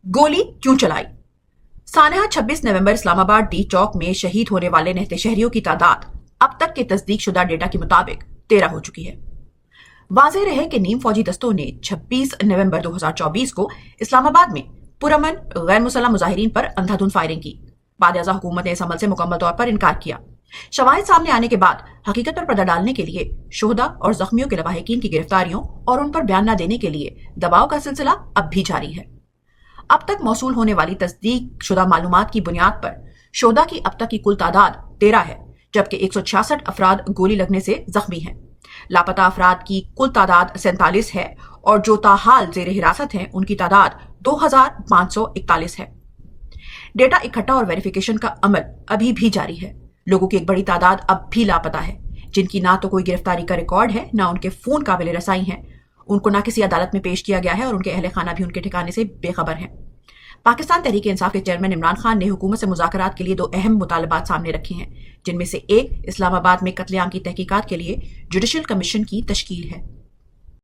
गोली क्यों चलाई? सानहा 26 नवंबर इस्लामाबाद डी चौक में शहीद होने वाले निहत्थे शहरियों की तादाद अब तक के तस्दीक शुदा डेटा के मुताबिक 13 हो चुकी है। वाज़ेह रहे कि नीम फौजी दस्तों ने 26 नवंबर 2024 को इस्लामाबाद में पुरअमन गैर मुसल्लह मुजाहिरीन पर अंधाधुंध फायरिंग की। बाद-ए-आज़ा हुकूमत ने इस अमल से मुकम्मल तौर पर इनकार किया। शवाहिद सामने आने के बाद हकीकत पर पर्दा डालने के लिए शोहदा और जख्मियों के लवाहिकीन की गिरफ्तारियों और उन पर बयान न देने के लिए दबाव का सिलसिला अब भी जारी है। अब तक मौसूल होने वाली तस्दीक शुदा मालूमात की बुनियाद पर शोहदा की अब तक की कुल तादाद 13 है, जबकि 166 अफराद गोली लगने से जख्मी हैं। लापता अफराद की कुल तादाद 47 है और जो ताहाल जेर हिरासत हैं उनकी तादाद 2541 है। डेटा इकट्ठा और वेरिफिकेशन का अमल अभी भी जारी है। लोगों की एक बड़ी तादाद अब भी लापता है, जिनकी ना तो कोई गिरफ्तारी का रिकॉर्ड है, ना उनके फोन काबिल रसाई हैं। उनको ना किसी अदालत में पेश किया गया है और उनके अहले खाना भी उनके ठिकाने से बेखबर हैं। पाकिस्तान तहरीक इंसाफ के चेयरमैन इमरान खान ने हुकूमत से मुज़ाकरात के लिए 2 अहम मुतालबात सामने रखे हैं, जिनमें से एक इस्लामाबाद में कत्लेआम की तहकीकात के लिए जुडिशल कमीशन की तश्कील है।